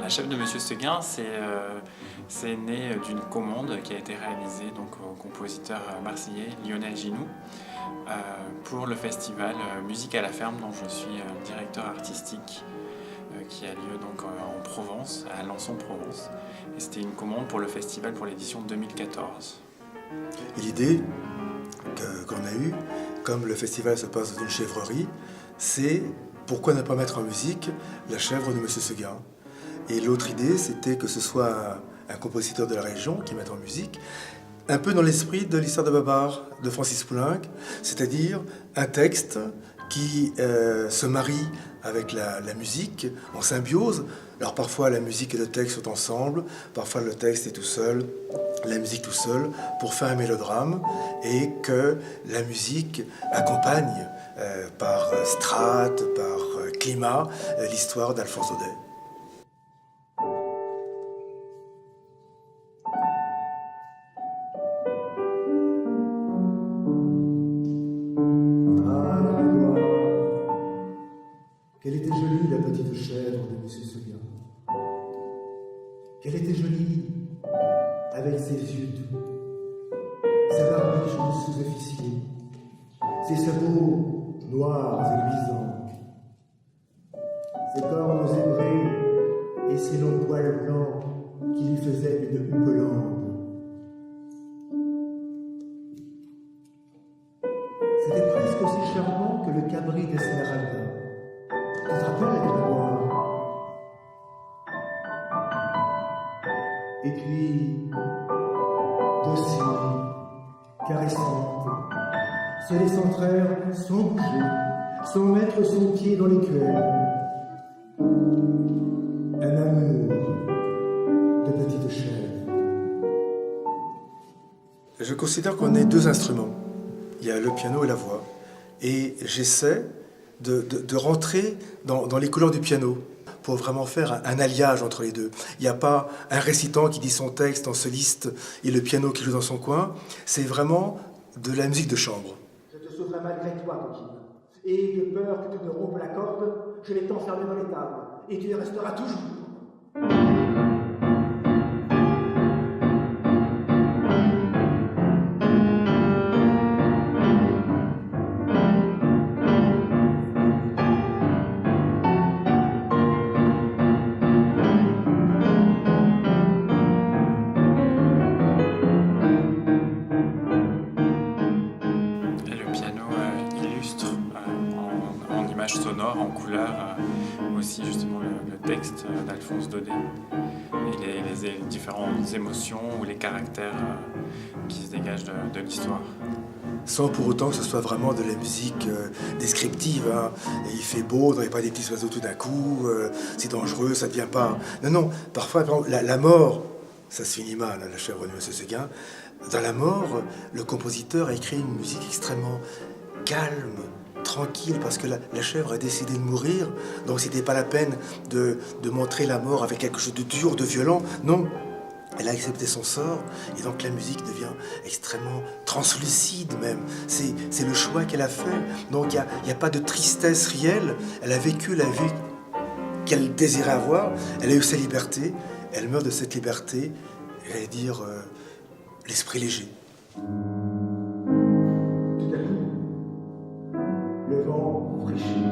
La chèvre de Monsieur Seguin, c'est né d'une commande qui a été réalisée donc, au compositeur marseillais Lionel Ginoux pour le festival Musique à la ferme dont je suis directeur artistique qui a lieu donc en Provence, à Alençon-Provence. Et c'était une commande pour le festival pour l'édition 2014. Et l'idée qu'on a eue, comme le festival se passe dans une chèvrerie, c'est pourquoi ne pas mettre en musique la chèvre de Monsieur Seguin. Et l'autre idée, c'était que ce soit un compositeur de la région qui mette en musique, un peu dans l'esprit de l'histoire de Babar de Francis Poulenc, c'est-à-dire un texte qui se marie avec la musique en symbiose. Alors parfois la musique et le texte sont ensemble, parfois le texte est tout seul, la musique tout seul, pour faire un mélodrame, et que la musique accompagne par strate, par climat, l'histoire d'Alphonse Daudet. Qu'elle était jolie, la petite chèvre de Monsieur Seguin. Qu'elle était jolie, avec ses yeux doux, sa barbiche de sous-officier, ses sabots noirs et luisants, ses cornes zébrées et ses longs poils blancs qui lui faisaient une houppelande. C'était presque aussi charmant que le cabri d'Esmeralda. Tu te rappelles, Grégoire? Et puis, docile, caressante, se laissant traire sans bouger, sans mettre son pied dans l'écuelle. Un amour de petite chèvre. Je considère qu'on ait deux instruments. Il y a le piano et la voix. Et j'essaie de rentrer dans les couleurs du piano pour vraiment faire un alliage entre les deux. Il n'y a pas un récitant qui dit son texte en soliste et le piano qui joue dans son coin. C'est vraiment de la musique de chambre. Je te sauverai malgré toi, coquine. Et de peur que tu ne rompes la corde, je vais t'enfermer dans l'étable. Et tu y resteras toujours. Sonore, en couleur, aussi justement le texte d'Alphonse Daudet et les différentes émotions ou les caractères qui se dégagent de l'histoire. Sans pour autant que ce soit vraiment de la musique descriptive. Hein. Et il fait beau, il n'y a pas des petits oiseaux tout d'un coup, c'est dangereux, ça ne devient pas... Non, parfois, par exemple, la mort, ça se finit mal, la chèvre de Monsieur Seguin. Dans la mort, le compositeur a écrit une musique extrêmement calme, tranquille, parce que la chèvre a décidé de mourir, donc c'était pas la peine de montrer la mort avec quelque chose de dur, de violent. Non, elle a accepté son sort, et donc la musique devient extrêmement translucide même. C'est le choix qu'elle a fait, donc il n'y a pas de tristesse réelle. Elle a vécu la vie qu'elle désirait avoir, elle a eu sa liberté, elle meurt de cette liberté, j'allais dire, l'esprit léger. Le vent fraîchit.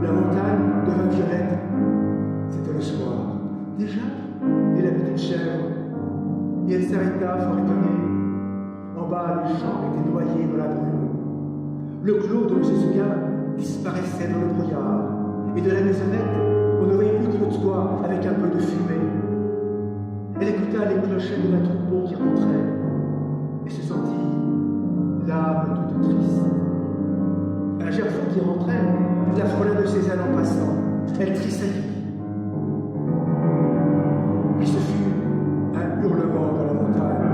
La montagne devint violette. C'était le soir. Déjà, dit la petite chèvre. Et elle s'arrêta fort étonnée. En bas, le champ était noyé dans la brume. Le clos de M. Seguin disparaissait dans le brouillard. Et de la maisonnette, on ne voyait plus que le toit avec un peu de fumée. Elle écouta les clochettes d'un troupeau qui rentrait et se sentit l'âme toute triste. Un gerfaut qui rentrait la frôla de ses ailes en passant. Elle tressaillit. Puis ce fut un hurlement dans la montagne.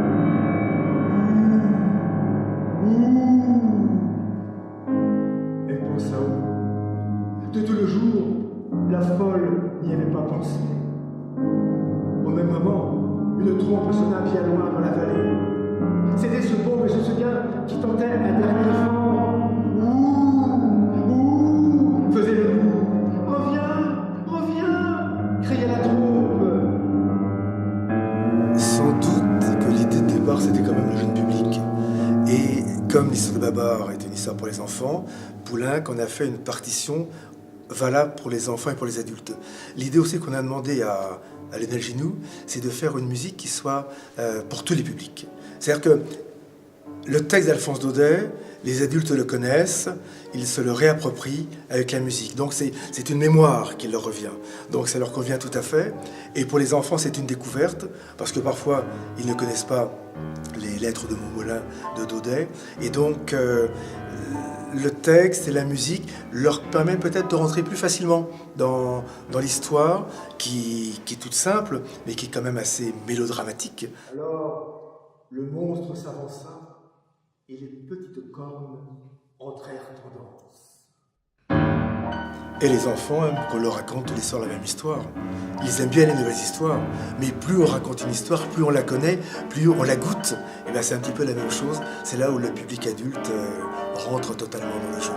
Elle pensa où? De tout le jour, la folle n'y avait pas pensé. Au même moment, une trompe sonna bien loin dans la vallée. C'était ce beau M. Seguin qui tentait un dernier effort. Faisait le loup. Reviens, reviens, criait la trompe. comme l'histoire de Babar est une histoire pour les enfants, Poulenc en a fait une partition valable pour les enfants et pour les adultes. L'idée aussi qu'on a demandé à Lionel Ginoux, c'est de faire une musique qui soit pour tous les publics. C'est-à-dire que le texte d'Alphonse Daudet, les adultes le connaissent, ils se le réapproprient avec la musique. Donc c'est une mémoire qui leur revient. Donc ça leur convient tout à fait. Et pour les enfants, c'est une découverte, parce que parfois, ils ne connaissent pas les lettres de Montmolin de Daudet. Et donc, le texte et la musique leur permettent peut-être de rentrer plus facilement dans l'histoire, qui est toute simple, mais qui est quand même assez mélodramatique. Alors, le monstre s'avança, et les petites cornes entrèrent en danse. Et les enfants aiment qu'on leur raconte tous les soirs la même histoire. Ils aiment bien les nouvelles histoires, mais plus on raconte une histoire, plus on la connaît, plus on la goûte. Et bien c'est un petit peu la même chose, c'est là où le public adulte rentre totalement dans le jeu.